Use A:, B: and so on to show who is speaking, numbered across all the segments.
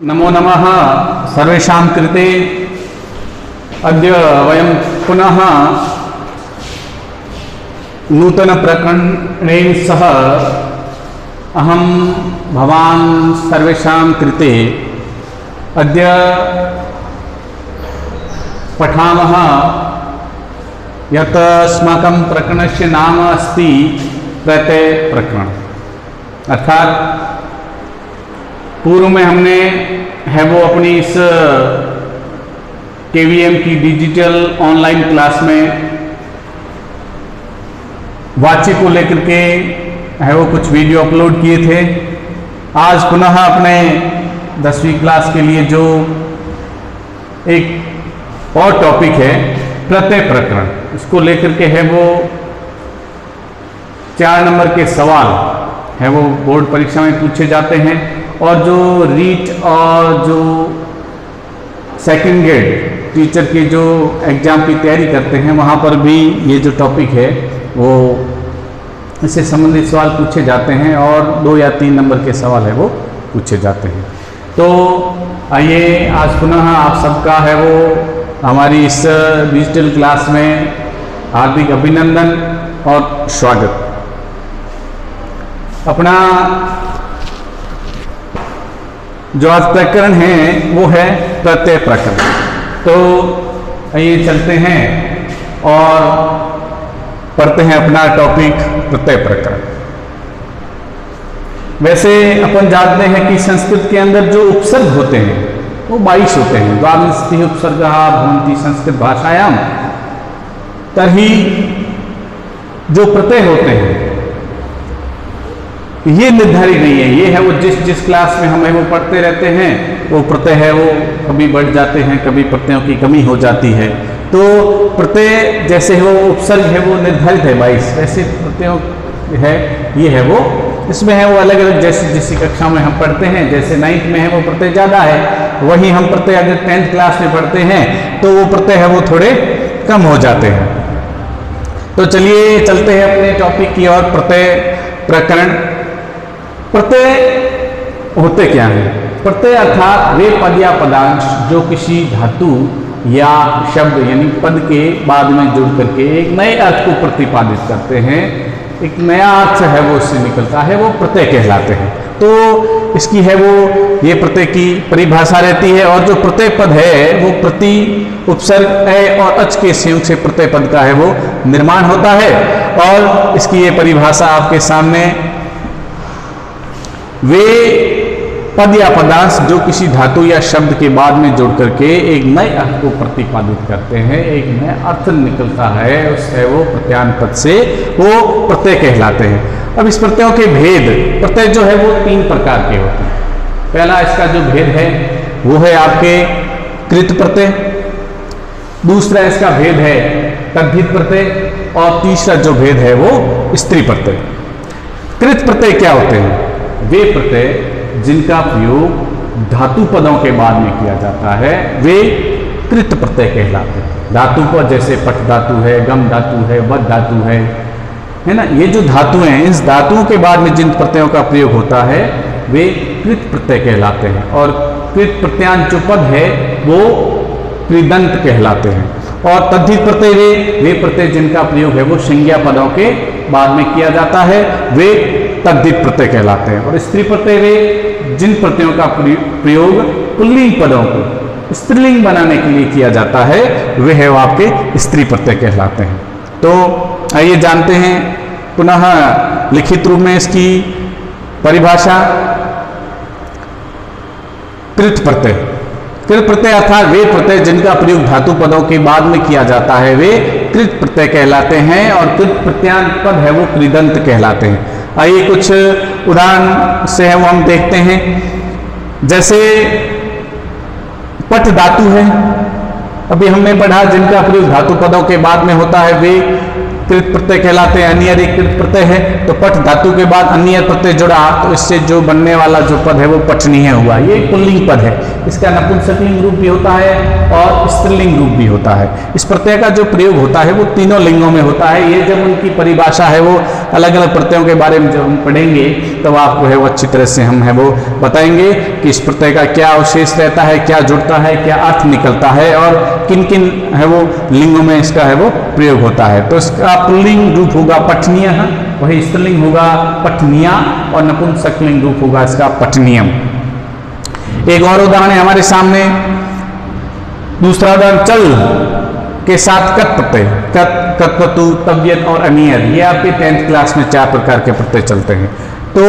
A: नमो नमः सर्वेषां कृते। अद्य वयं पुनः नूतनप्रकरणेन सह अहं भवान् सर्वेषां कृते अद्य पठामः यत् अस्माकं प्रकरणस्य नाम अस्ति प्रत्ययप्रकरण। अर्थात पूर्व में हमने है वो अपनी इस KVM की डिजिटल ऑनलाइन क्लास में वाच्य को लेकर के है वो कुछ वीडियो अपलोड किए थे। आज पुनः अपने 10वीं क्लास के लिए जो एक और टॉपिक है प्रत्यय प्रकरण, उसको लेकर के है वो 4 नंबर के सवाल है वो बोर्ड परीक्षा में पूछे जाते हैं। और जो रीट और जो सेकंड ग्रेड टीचर के जो एग्ज़ाम की तैयारी करते हैं वहाँ पर भी ये जो टॉपिक है वो इससे संबंधित सवाल पूछे जाते हैं और 2 या 3 नंबर के सवाल है वो पूछे जाते हैं। तो आइए आज पुनः आप सबका है वो हमारी इस डिजिटल क्लास में हार्दिक अभिनंदन और स्वागत। अपना जो आज प्रकरण है वो है प्रत्यय प्रकरण। तो आइए चलते हैं और पढ़ते हैं अपना टॉपिक प्रत्यय प्रकरण। वैसे अपन जानते हैं कि संस्कृत के अंदर जो उपसर्ग होते हैं वो 22 होते हैं। द्वाविंशति उपसर्गः भवन्ति संस्कृत भाषायाम। तर्हि जो प्रत्यय होते हैं ये निर्धारित नहीं है। ये है वो जिस क्लास में हमें वो पढ़ते रहते हैं वो प्रत्यय है वो कभी बढ़ जाते हैं, कभी प्रत्ययों की कमी हो जाती है। तो प्रत्यय जैसे वो उपसर्ग है वो निर्धारित है 22, वैसे प्रत्ययों है ये है वो इसमें है वो अलग अलग। जैसे जिस कक्षा में हम पढ़ते हैं, जैसे 9th में है वो प्रत्यय ज़्यादा है, वहीं हम प्रत्यय अगर 10th क्लास में पढ़ते हैं तो वो प्रत्यय है वो थोड़े कम हो जाते हैं। तो चलिए चलते हैं अपने टॉपिक की ओर। प्रत्यय प्रकरण। प्रत्यय होते क्या हैं? प्रत्यय अर्थात वे पद या पदांश जो किसी धातु या शब्द यानी पद के बाद में जुड़ करके एक नए अर्थ को प्रतिपादित करते हैं, एक नया अर्थ है वो उससे निकलता है, वो प्रत्यय कहलाते हैं। तो इसकी है वो ये प्रत्यय की परिभाषा रहती है। और जो प्रत्यय पद है वो प्रति उपसर्ग ए और अच के संयोग से प्रत्यय पद का है वो निर्माण होता है। और इसकी ये परिभाषा आपके सामने, वे पद या पदांश जो किसी धातु या शब्द के बाद में जोड़ करके एक नए अर्थ को प्रतिपादित करते हैं, एक नया अर्थ निकलता है, उससे वो प्रत्यान पद से वो प्रत्यय कहलाते हैं। अब इस प्रत्ययों के भेद, प्रत्यय जो है वो 3 प्रकार के होते हैं। पहला इसका जो भेद है वो है आपके कृत प्रत्यय, दूसरा इसका भेद है तद्धित प्रत्यय, और तीसरा जो भेद है वो स्त्री प्रत्यय। कृत प्रत्यय क्या होते हैं? वे प्रत्यय जिनका प्रयोग धातु पदों के बाद में किया जाता है वे कृत प्रत्यय कहलाते हैं। धातु पद जैसे पठ धातु है, गम धातु है, वद धातु है ना, ये जो धातु हैं इस धातुओं के बाद में जिन प्रत्ययों का प्रयोग होता है वे कृत प्रत्यय कहलाते हैं। और कृत प्रत्यांत जो पद है वो कृदंत कहलाते हैं। और तद्धित प्रत्यय वे प्रत्यय जिनका प्रयोग है वो संज्ञा पदों के बाद में किया जाता है, वे तद्धित प्रत्यय कहलाते हैं। और स्त्री प्रत्यय वे जिन प्रत्ययों का प्रयोग पुल्लिंग पदों को स्त्रीलिंग बनाने के लिए किया जाता है वे है वो आपके स्त्री प्रत्यय कहलाते हैं। तो आइए जानते हैं पुनः लिखित रूप में इसकी परिभाषा। कृत प्रत्यय, कृत प्रत्यय अर्थात वे प्रत्यय जिनका प्रयोग धातु पदों के बाद में किया जाता है वे कृत प्रत्यय कहलाते हैं। और कृत प्रत्यांत पद है वो कृदंत कहलाते हैं। आइए कुछ उदाहरण से है वो हम देखते हैं। जैसे पठ धातु है, अभी हमने पढ़ा जिनका प्रयोग धातु पदों के बाद में होता है वे कृत प्रत्यय कहलाते हैं। अनियर एक कृत प्रत्यय है, तो पठ धातु के बाद अनियर प्रत्यय जुड़ा तो इससे जो बनने वाला जो पद है वो पठनीय हुआ। ये पुल्लिंग पद है, इसका नपुंसकलिंग रूप भी होता है और स्त्रीलिंग रूप भी होता है। इस प्रत्यय का जो प्रयोग होता है वो तीनों लिंगों में होता है। ये जब उनकी परिभाषा है वो अलग अलग प्रत्ययों के बारे में जब हम पढ़ेंगे तब आपको है वो अच्छी तरह से हम है वो बताएंगे कि इस प्रत्यय का क्या अवशेष रहता है, क्या जुड़ता है, क्या अर्थ निकलता है और किन किन है वो लिंगों में इसका है वो प्रयोग होता है। तो इसका पुल्लिंग रूप होगा पठनीय, वही स्त्रीलिंग होगा पठनिया और नपुंसकलिंग रूप होगा इसका पठनियम। एक और उदाहरण है हमारे सामने, दूसरा उदाहरण चल के साथ कत प्रत्यय, कत, कतवतु, तव्यत और अनियर, ये आपके 10th क्लास में 4 प्रकार के प्रत्यय चलते हैं। तो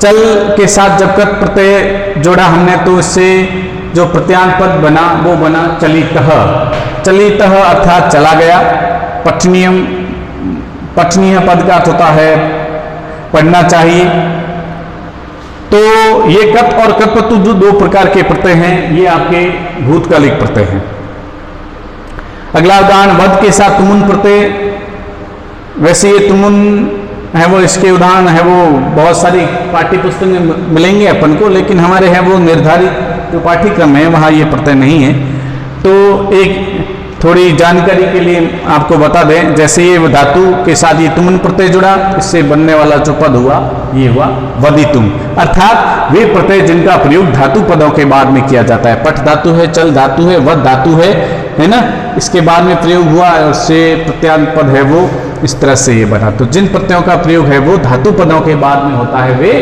A: चल के साथ जब कत प्रत्यय जोड़ा हमने तो इससे जो प्रत्यांत पद बना वो बना चलितः। चलितः अर्थात चला गया। पठनीयम, पठनीय पद का अर्थ होता है पढ़ना चाहिए। तो ये कत और कतवतु जो 2 प्रकार के प्रत्यय हैं ये आपके भूतकालिक प्रत्यय हैं। अगला उदाहरण वध के साथ तुमुन प्रत्यय, वैसे ये तुमुन है वो इसके उदाहरण है वो बहुत सारी पाठ्य पुस्तक में मिलेंगे अपन को, लेकिन हमारे है वो निर्धारित जो पाठ्यक्रम है वहाँ ये प्रत्यय नहीं है। तो एक थोड़ी जानकारी के लिए आपको बता दें, जैसे ये धातु के साथ ये तुमुन प्रत्यय जुड़ा, इससे बनने वाला जो पद हुआ ये हुआ वदितुम, अर्थात वे प्रत्यय जिनका प्रयोग धातु पदों के बाद में किया जाता है। पठ धातु है, चल धातु है, वद धातु है ना, इसके बाद में प्रयोग हुआ और उससे प्रत्यांत पद है वो इस तरह से ये बना। तो जिन प्रत्ययों का प्रयोग है वो धातु पदों के बाद में होता है वे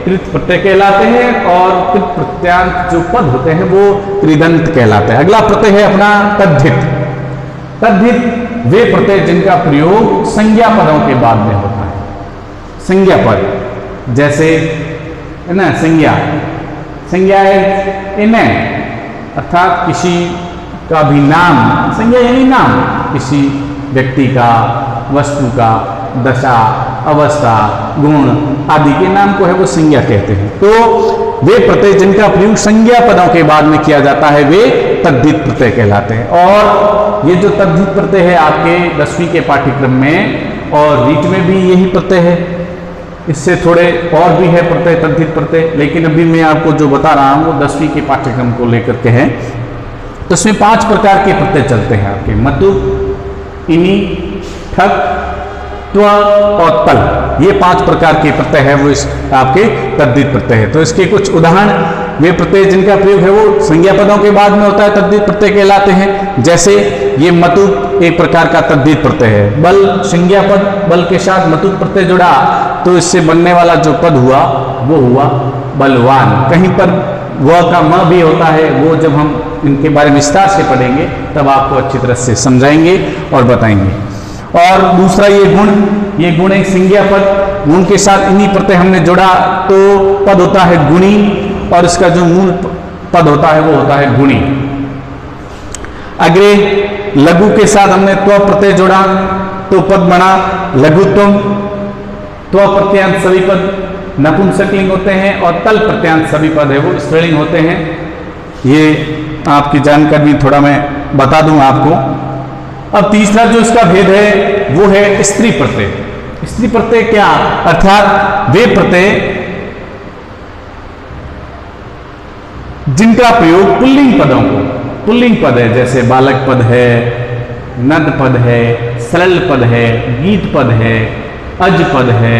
A: कृत प्रत्यय कहलाते हैं और कृत प्रत्यांत जो पद होते हैं वो त्रिदंत कहलाते हैं। अगला प्रत्यय है अपना तद्धित। तद्धित वे प्रत्यय जिनका प्रयोग संज्ञा पदों के बाद में होता है। संज्ञा पद जैसे है ना, संज्ञा है इन्हें, अर्थात किसी का भी नाम, संज्ञा यानी नाम, किसी व्यक्ति का, वस्तु का, दशा, अवस्था, गुण आदि के नाम को है वो संज्ञा कहते हैं। तो वे प्रत्यय जिनका प्रयोग संज्ञा पदों के बाद में किया जाता है वे तद्धित प्रत्यय कहलाते हैं। और ये जो तद्धित प्रत्यय है आपके 10वीं के पाठ्यक्रम में और रीट में भी यही प्रत्यय है, इससे थोड़े और भी है प्रत्यय तद्धित प्रत्यय, लेकिन अभी मैं आपको जो बता रहा हूँ वो 10वीं के पाठ्यक्रम को लेकर के है। तो इसमें 5 प्रकार के प्रत्यय चलते हैं आपके, मतु, इनी, ठक, त्व और तल, ये 5 प्रकार के प्रत्यय है वो इस आपके तद्धित प्रत्यय है। तो इसके कुछ उदाहरण, वे प्रत्यय जिनका प्रयोग है वो संज्ञा पदों के बाद में होता है तद्धित प्रत्यय कहलाते हैं। जैसे ये मतु एक प्रकार का तद्धित प्रत्यय है। बल, संज्ञा पद, बल के साथ मतु प्रत्यय जुड़ा तो इससे बनने वाला जो पद हुआ वो हुआ बलवान। कहीं पर व का म भी होता है, वो जब हम इनके बारे में विस्तार से पढ़ेंगे तब आपको अच्छी तरह से समझाएंगे और बताएंगे। और दूसरा ये गुण एक संज्ञा पद, गुण के साथ इन्हीं प्रत्यय हमने जोड़ा तो पद होता है गुणी और इसका जो मूल पद होता है वो होता है गुणी। अग्रे लघु के साथ हमने त्व प्रत्यय जोड़ा तो पद बना लघुत्वम। त्व प्रत्यांत सभी पद नपुंसकलिंग होते हैं और तल प्रत्यांत सभी पद है वो स्त्रीलिंग होते हैं। ये आपकी जानकारी थोड़ा मैं बता दूं आपको। अब तीसरा जो इसका भेद है वो है स्त्री प्रत्यय। स्त्री प्रत्यय क्या, अर्थात वे प्रत्यय जिनका प्रयोग पुल्लिंग पदों को, पुल्लिंग पद है जैसे बालक पद है, नद पद है, सरल पद है, गीत पद है, अज पद है,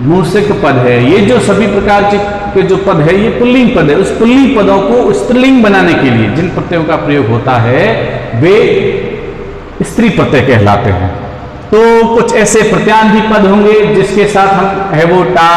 A: मूर्छिक पद है, ये जो सभी प्रकार के जो पद है ये पुल्लिंग पद है। उस पुल्लिंग पदों को स्त्रीलिंग बनाने के लिए जिन प्रत्ययों का प्रयोग होता है वे स्त्री प्रत्यय कहलाते हैं। तो कुछ ऐसे प्रत्यांत पद होंगे जिसके साथ हम है वो टा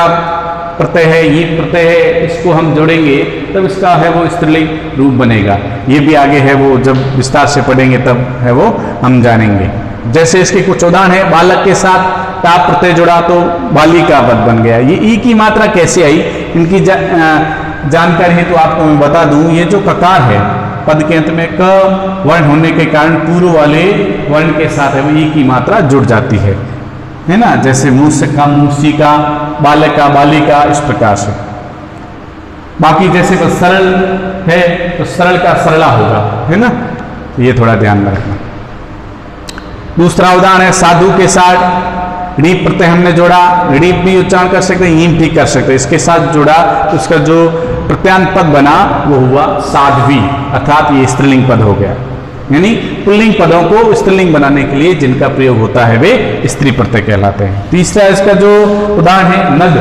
A: प्रत्यय है, ये प्रत्यय है, इसको हम जोड़ेंगे तब इसका है वो स्त्रीलिंग रूप बनेगा। ये भी आगे है वो जब विस्तार से पढ़ेंगे तब है वो हम जानेंगे। जैसे इसके कुछ उदाहरण है, बालक के साथ टा प्रत्यय जुड़ा तो बालिका पद बन गया। ये ई की मात्रा कैसे आई, इनकी जानकारी है तो आपको मैं बता दूं। ये जो ककार है पद के अंत में क वर्ण होने के कारण पूर्व वाले वर्ण के साथ है वो ई की मात्रा जुड़ जाती है ना। जैसे मूर्छिका, मूर्छिका, बालका, बालिका, इस प्रकार से। बाकी जैसे वो सरल है तो सरल का सरला होगा, है ना। ये थोड़ा ध्यान में रखना। दूसरा उदाहरण है साधु के साथ ड़ी प्रत्यय हमने जोड़ा, ड़ी भी उच्चारण कर सकते, ईम भी कर सकते, इसके साथ जोड़ा तो उसका जो प्रत्यांत पद बना वो हुआ साध्वी, अर्थात ये स्त्रीलिंग पद हो गया। यानी पुल्लिंग पदों को स्त्रीलिंग बनाने के लिए जिनका प्रयोग होता है वे स्त्री प्रत्यय कहलाते हैं। तीसरा इसका जो उदाहरण है नद,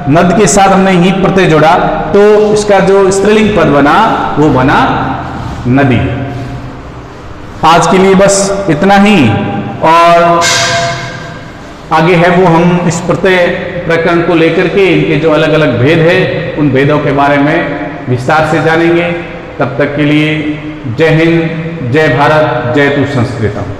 A: नद के साथ हमने ही प्रत्यय जोड़ा तो इसका जो स्त्रीलिंग पद बना वो बना नदी। आज के लिए बस इतना ही, और आगे है वो हम इस प्रत्यय प्रकरण को लेकर के इनके जो अलग अलग भेद है उन भेदों के बारे में विस्तार से जानेंगे। तब तक के लिए जय हिंद, जय भारत, जय तु संस्कृतम।